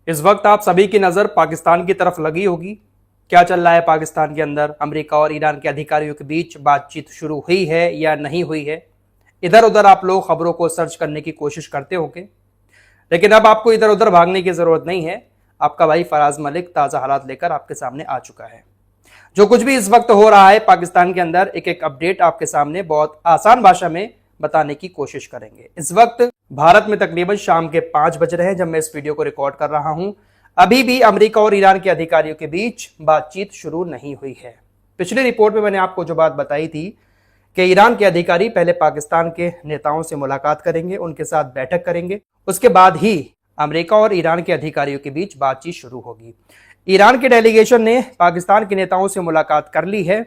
इस वक्त आप सभी की नजर पाकिस्तान की तरफ लगी होगी। क्या चल रहा है पाकिस्तान के अंदर? अमेरिका और ईरान के अधिकारियों के बीच बातचीत शुरू हुई है या नहीं हुई है? इधर उधर आप लोग खबरों को सर्च करने की कोशिश करते होंगे, लेकिन अब आपको इधर उधर भागने की जरूरत नहीं है। आपका भाई फराज मलिक ताजा हालात लेकर आपके सामने आ चुका है। जो कुछ भी इस वक्त हो रहा है पाकिस्तान के अंदर, एक एक अपडेट आपके सामने बहुत आसान भाषा में बताने की कोशिश करेंगे। इस वक्त भारत में तकरीबन शाम के 5 बज रहे हैं जब मैं इस वीडियो को रिकॉर्ड कर रहा हूं। अभी भी अमेरिका और ईरान के अधिकारियों के बीच बातचीत शुरू नहीं हुई है। पिछली रिपोर्ट में मैंने आपको जो बात बताई थी कि ईरान के अधिकारी पहले पाकिस्तान के नेताओं से मुलाकात करेंगे, उनके साथ बैठक करेंगे, उसके बाद ही अमेरिका और ईरान के अधिकारियों के बीच बातचीत शुरू होगी। ईरान के डेलीगेशन ने पाकिस्तान के नेताओं से मुलाकात कर ली है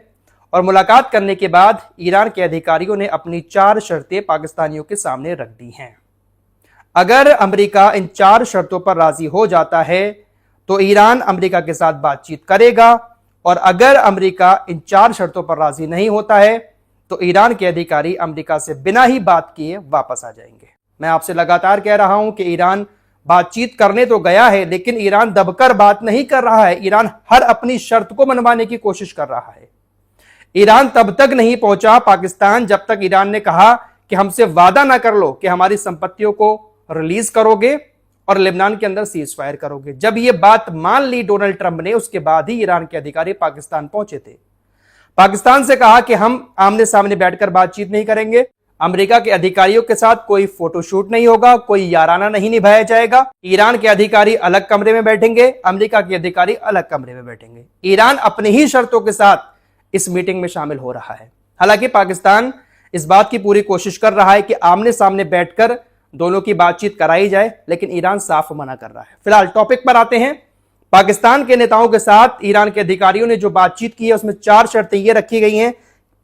और मुलाकात करने के बाद ईरान के अधिकारियों ने अपनी 4 शर्तें पाकिस्तानियों के सामने रख दी हैं। अगर अमेरिका इन 4 शर्तों पर राजी हो जाता है तो ईरान अमेरिका के साथ बातचीत करेगा, और अगर अमेरिका इन 4 शर्तों पर राजी नहीं होता है तो ईरान के अधिकारी अमेरिका से बिना ही बात किए वापस आ जाएंगे। मैं आपसे लगातार कह रहा हूं कि ईरान बातचीत करने तो गया है, लेकिन ईरान दबकर बात नहीं कर रहा है। ईरान हर अपनी शर्त को मनवाने की कोशिश कर रहा है। ईरान तब तक नहीं पहुंचा पाकिस्तान जब तक ईरान ने कहा कि हमसे वादा ना कर लो कि हमारी संपत्तियों को रिलीज करोगे और लेबनान के अंदर सीज फायर करोगे। जब यह बात मान ली डोनाल्ड ट्रंप ने, उसके बाद ही ईरान के अधिकारी पाकिस्तान पहुंचे थे। पाकिस्तान से कहा कि हम आमने सामने बैठकर बातचीत नहीं करेंगे, अमेरिका के अधिकारियों के साथ कोई फोटोशूट नहीं होगा, कोई याराना नहीं निभाया जाएगा। ईरान के अधिकारी अलग कमरे में बैठेंगे, अमेरिका के अधिकारी अलग कमरे में बैठेंगे। ईरान अपनी ही शर्तों के साथ इस मीटिंग में शामिल हो रहा है। हालांकि पाकिस्तान इस बात की पूरी कोशिश कर रहा है कि आमने सामने बैठकर दोनों की बातचीत कराई जाए, लेकिन ईरान साफ मना कर रहा है। फिलहाल टॉपिक पर आते हैं। पाकिस्तान के नेताओं के साथ ईरान के अधिकारियों ने जो बातचीत की है उसमें 4 शर्तें ये रखी गई हैं।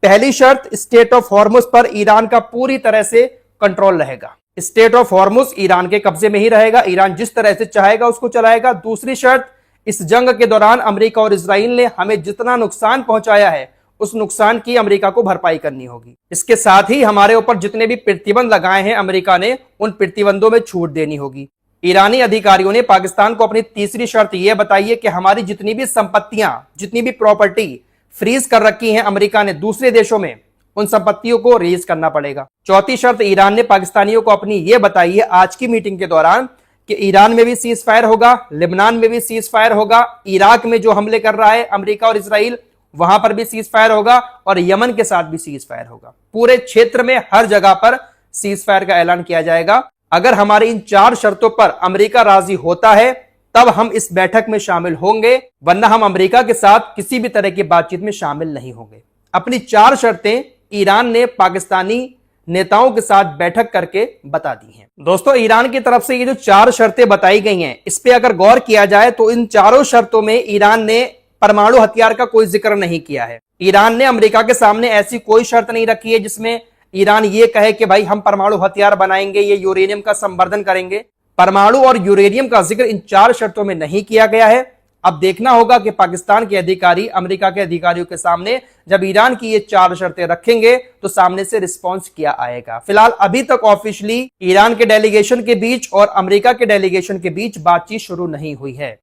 पहली शर्त, स्टेट ऑफ हॉर्मुज पर ईरान का पूरी तरह से कंट्रोल रहेगा। स्टेट ऑफ हॉर्मुज ईरान के कब्जे में ही रहेगा, ईरान जिस तरह से चाहेगा उसको चलाएगा। दूसरी शर्त, इस जंग के दौरान अमेरिका और इजराइल ने हमें जितना नुकसान पहुंचाया है उस नुकसान की अमेरिका को भरपाई करनी होगी। इसके साथ ही हमारे ऊपर जितने भी प्रतिबंध लगाए हैं अमेरिका ने, उन प्रतिबंधों में छूट देनी होगी। ईरानी अधिकारियों ने पाकिस्तान को अपनी तीसरी शर्त यह बताई है कि हमारी जितनी भी संपत्तियां, जितनी भी प्रॉपर्टी फ्रीज कर रखी है अमेरिका ने दूसरे देशों में, उन संपत्तियों को रिलीज करना पड़ेगा। चौथी शर्त ईरान ने पाकिस्तानियों को अपनी यह बताई है आज की मीटिंग के दौरान कि ईरान में भी सीज फायर होगा, लेबनान में भी सीज फायर होगा, इराक में जो हमले कर रहा है अमेरिका और इजराइल वहां पर भी सीज फायर होगा, और यमन के साथ भी सीज फायर होगा। पूरे क्षेत्र में हर जगह पर सीज फायर का ऐलान किया जाएगा। अगर हमारी इन 4 शर्तों पर अमेरिका राजी होता है तब हम इस बैठक में शामिल होंगे, वरना हम अमेरिका के साथ किसी भी तरह की बातचीत में शामिल नहीं होंगे। अपनी 4 शर्तें ईरान ने पाकिस्तानी नेताओं के साथ बैठक करके बता दी हैं। दोस्तों, ईरान की तरफ से ये जो 4 शर्तें बताई गई हैं, इस पे अगर गौर किया जाए तो इन चारों शर्तों में ईरान ने परमाणु हथियार का कोई जिक्र नहीं किया है। ईरान ने अमेरिका के सामने ऐसी कोई शर्त नहीं रखी है जिसमें ईरान ये कहे कि भाई हम परमाणु हथियार बनाएंगे, ये यूरेनियम का संवर्धन करेंगे। परमाणु और यूरेनियम का जिक्र इन 4 शर्तों में नहीं किया गया है। अब देखना होगा कि पाकिस्तान के अधिकारी अमेरिका के अधिकारियों के सामने जब ईरान की ये 4 शर्तें रखेंगे तो सामने से रिस्पॉन्स क्या आएगा। फिलहाल अभी तक ऑफिशियली ईरान के डेलीगेशन के बीच और अमेरिका के डेलीगेशन के बीच बातचीत शुरू नहीं हुई है।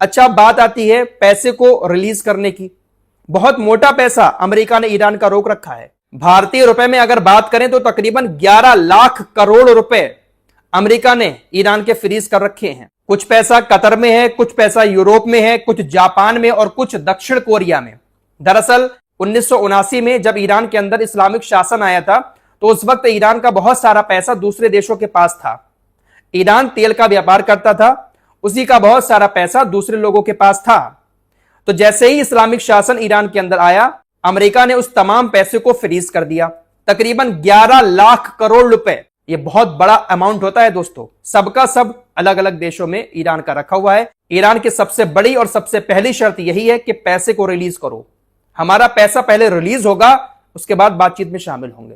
अच्छा, बात आती है पैसे को रिलीज करने की। बहुत मोटा पैसा अमेरिका ने ईरान का रोक रखा है। भारतीय रुपए में अगर बात करें तो तकरीबन 11 लाख करोड़ रुपए अमेरिका ने ईरान के फ्रीज कर रखे हैं। कुछ पैसा कतर में है, कुछ पैसा यूरोप में है, कुछ जापान में और कुछ दक्षिण कोरिया में। दरअसल 1979 में जब ईरान के अंदर इस्लामिक शासन आया था तो उस वक्त ईरान का बहुत सारा पैसा दूसरे देशों के पास था। ईरान तेल का व्यापार करता था, उसी का बहुत सारा पैसा दूसरे लोगों के पास था। तो जैसे ही इस्लामिक शासन ईरान के अंदर आया, अमेरिका ने उस तमाम पैसे को फ्रीज कर दिया। तकरीबन 11 लाख करोड़ रुपए, यह बहुत बड़ा अमाउंट होता है दोस्तों। सबका सब अलग अलग देशों में ईरान का रखा हुआ है। ईरान की सबसे बड़ी और सबसे पहली शर्त यही है कि पैसे को रिलीज करो। हमारा पैसा पहले रिलीज होगा, उसके बाद बातचीत में शामिल होंगे।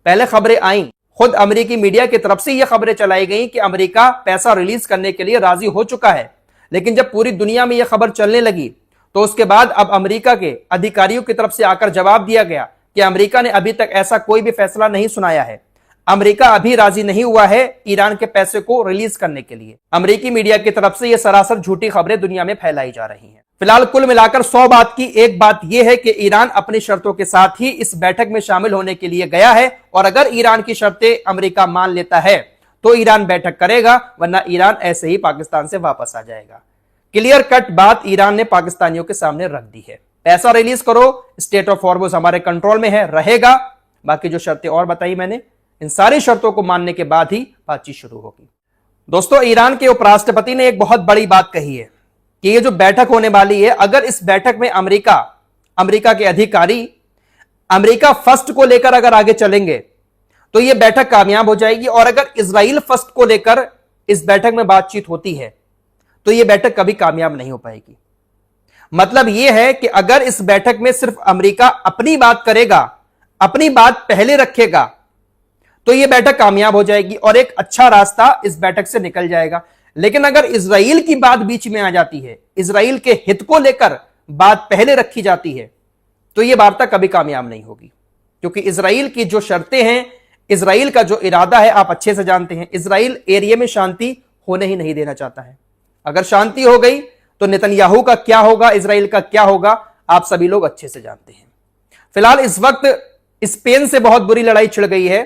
पहले खबरें आई, खुद अमेरिकी मीडिया की तरफ से यह खबरें चलाई गई कि अमेरिका पैसा रिलीज करने के लिए राजी हो चुका है, लेकिन जब पूरी दुनिया में यह खबर चलने लगी तो उसके बाद अब अमेरिका के अधिकारियों की तरफ से आकर जवाब दिया गया कि अमेरिका ने अभी तक ऐसा कोई भी फैसला नहीं सुनाया है। अमेरिका अभी राजी नहीं हुआ है ईरान के पैसे को रिलीज करने के लिए। अमेरिकी मीडिया की तरफ से यह सरासर झूठी खबरें दुनिया में फैलाई जा रही हैं। फिलहाल कुल मिलाकर 100 बात की एक बात यह है कि ईरान अपनी शर्तों के साथ ही इस बैठक में शामिल होने के लिए गया है, और अगर ईरान की शर्तें अमेरिका मान लेता है तो ईरान बैठक करेगा, वरना ईरान ऐसे ही पाकिस्तान से वापस आ जाएगा। क्लियर कट बात ईरान ने पाकिस्तानियों के सामने रख दी है। पैसा रिलीज करो, स्टेट ऑफ हॉर्मुज हमारे कंट्रोल में है, रहेगा। बाकी जो शर्तें और बताई मैंने, इन सारी शर्तों को मानने के बाद ही बातचीत शुरू होगी। दोस्तों, ईरान के उपराष्ट्रपति ने एक बहुत बड़ी बात कही है कि ये जो बैठक होने वाली है, अगर इस बैठक में अमेरिका के अधिकारी अमेरिका फर्स्ट को लेकर अगर आगे चलेंगे तो यह बैठक कामयाब हो जाएगी, और अगर इजराइल फर्स्ट को लेकर इस बैठक में बातचीत होती है तो यह बैठक कभी कामयाब नहीं हो पाएगी। मतलब यह है कि अगर इस बैठक में सिर्फ अमेरिका अपनी बात करेगा, अपनी बात पहले रखेगा, तो यह बैठक कामयाब हो जाएगी और एक अच्छा रास्ता इस बैठक से निकल जाएगा। लेकिन अगर इजराइल की बात बीच में आ जाती है, इजराइल के हित को लेकर बात पहले रखी जाती है, तो यह वार्ता कभी कामयाब नहीं होगी। क्योंकि इजराइल की जो शर्तें हैं, इजराइल का जो इरादा है, आप अच्छे से जानते हैं। इजराइल एरिया में शांति होने ही नहीं देना चाहता है। अगर शांति हो गई तो नेतन्याहू का क्या होगा, इजराइल का क्या होगा, आप सभी लोग अच्छे से जानते हैं। फिलहाल इस वक्त स्पेन से बहुत बुरी लड़ाई छिड़ गई है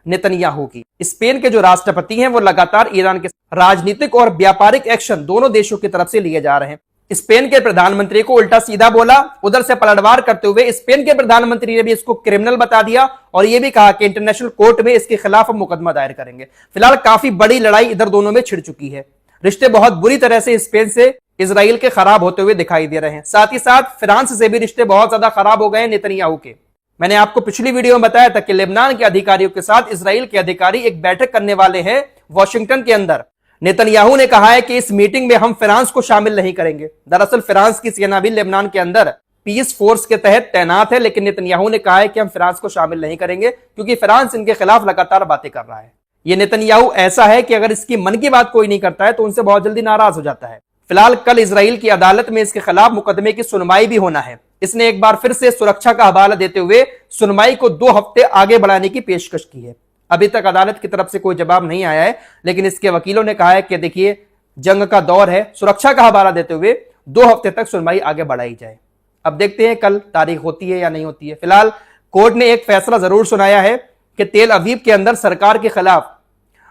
नेतन्याहू की। स्पेन के जो राष्ट्रपति हैं वो लगातार ईरान के राजनीतिक और व्यापारिक एक्शन दोनों देशों की तरफ से लिए जा रहे हैं। स्पेन के प्रधानमंत्री को उल्टा सीधा बोला, उधर से पलटवार करते हुए स्पेन के प्रधानमंत्री ने भी इसको क्रिमिनल बता दिया और यह भी कहा कि इंटरनेशनल कोर्ट में इसके खिलाफ हम मुकदमा दायर करेंगे। फिलहाल काफी बड़ी लड़ाई इधर दोनों में छिड़ चुकी है। रिश्ते बहुत बुरी तरह से स्पेन से इजराइल के खराब होते हुए दिखाई दे रहे हैं। साथ ही साथ फ्रांस से भी रिश्ते बहुत ज्यादा खराब हो गए हैं नेतन्याहू के। मैंने आपको पिछली वीडियो में बताया था कि लेबनान के अधिकारियों के साथ इजराइल के अधिकारी एक बैठक करने वाले हैं वॉशिंगटन के अंदर। नेतन्याहू ने कहा है कि इस मीटिंग में हम फ्रांस को शामिल नहीं करेंगे। दरअसल फ्रांस की सेना भी लेबनान के अंदर पीस फोर्स के तहत तैनात है, लेकिन नेतन्याहू ने कहा है कि हम फ्रांस को शामिल नहीं करेंगे क्योंकि फ्रांस इनके खिलाफ लगातार बातें कर रहा है। यह नेतन्याहू ऐसा है कि अगर इसकी मन की बात कोई नहीं करता है तो उनसे बहुत जल्दी नाराज हो जाता है। फिलहाल कल इजराइल की अदालत में इसके खिलाफ मुकदमे की सुनवाई भी होना है। इसने एक बार फिर से सुरक्षा का हवाला देते हुए सुनवाई को 2 हफ्ते आगे बढ़ाने की पेशकश की है। अभी तक अदालत की तरफ से कोई जवाब नहीं आया है, लेकिन इसके वकीलों ने कहा है कि देखिए जंग का दौर है, सुरक्षा का हवाला देते हुए 2 हफ्ते तक सुनवाई आगे बढ़ाई जाए। अब देखते हैं कल तारीख होती है या नहीं होती है। फिलहाल कोर्ट ने एक फैसला जरूर सुनाया है कि तेल अवीव के अंदर सरकार के खिलाफ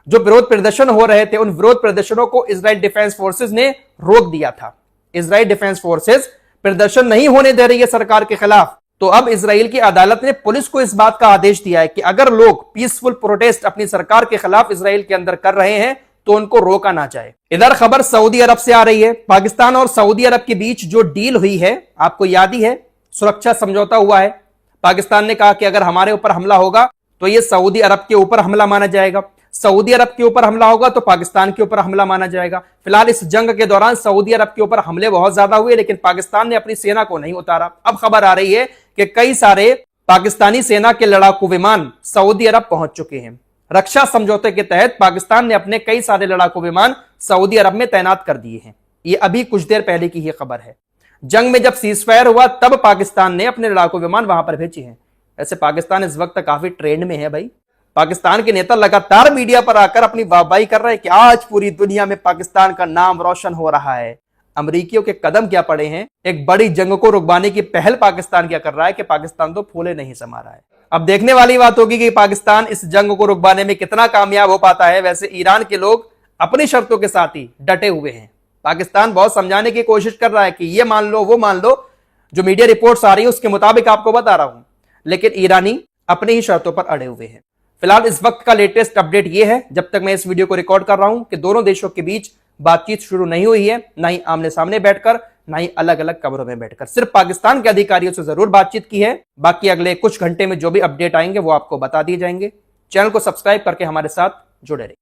जो विरोध प्रदर्शन हो रहे थे, उन विरोध प्रदर्शनों को इजराइल डिफेंस फोर्सेज ने रोक दिया था। इजराइल डिफेंस फोर्सेज प्रदर्शन नहीं होने दे रही है सरकार के खिलाफ। तो अब इजराइल की अदालत ने पुलिस को इस बात का आदेश दिया है कि अगर लोग पीसफुल प्रोटेस्ट अपनी सरकार के खिलाफ इजराइल के अंदर कर रहे हैं तो उनको रोका ना जाए। इधर खबर सऊदी अरब से आ रही है। पाकिस्तान और सऊदी अरब के बीच जो डील हुई है, आपको याद ही है, सुरक्षा समझौता हुआ है। पाकिस्तान ने कहा कि अगर हमारे ऊपर हमला होगा तो यह सऊदी अरब के ऊपर हमला माना जाएगा, सऊदी अरब के ऊपर हमला होगा तो पाकिस्तान के ऊपर हमला माना जाएगा। फिलहाल इस जंग के दौरान सऊदी अरब के ऊपर हमले बहुत ज्यादा हुए, लेकिन पाकिस्तान ने अपनी सेना को नहीं उतारा। अब खबर आ रही है कि कई सारे पाकिस्तानी सेना के लड़ाकू विमान सऊदी अरब पहुंच चुके हैं। रक्षा समझौते के तहत पाकिस्तान ने अपने कई सारे लड़ाकू विमान सऊदी अरब में तैनात कर दिए हैं। ये अभी कुछ देर पहले की ही खबर है। जंग में जब सीजफायर हुआ तब पाकिस्तान ने अपने लड़ाकू विमान वहां पर भेजे हैं। ऐसे पाकिस्तान इस वक्त काफी ट्रेंड में है भाई। पाकिस्तान के नेता लगातार मीडिया पर आकर अपनी वाहवाही कर रहे हैं कि आज पूरी दुनिया में पाकिस्तान का नाम रोशन हो रहा है। अमरीकियों के कदम क्या पड़े हैं, एक बड़ी जंग को रुकवाने की पहल पाकिस्तान क्या कर रहा है कि पाकिस्तान तो फूले नहीं समा रहा है। अब देखने वाली बात होगी कि पाकिस्तान इस जंग को रुकवाने में कितना कामयाब हो पाता है। वैसे ईरान के लोग अपनी शर्तों के साथ ही डटे हुए हैं। पाकिस्तान बहुत समझाने की कोशिश कर रहा है कि ये मान लो, वो मान लो, जो मीडिया रिपोर्ट्स आ रही है उसके मुताबिक आपको बता रहा हूं, लेकिन ईरानी अपनी ही शर्तों पर अड़े हुए हैं। फिलहाल इस वक्त का लेटेस्ट अपडेट यह है, जब तक मैं इस वीडियो को रिकॉर्ड कर रहा हूं, कि दोनों देशों के बीच बातचीत शुरू नहीं हुई है, ना ही आमने सामने बैठकर, ना ही अलग अलग कमरों में बैठकर। सिर्फ पाकिस्तान के अधिकारियों से जरूर बातचीत की है। बाकी अगले कुछ घंटे में जो भी अपडेट आएंगे वो आपको बता दिए जाएंगे। चैनल को सब्सक्राइब करके हमारे साथ जुड़े रहिए।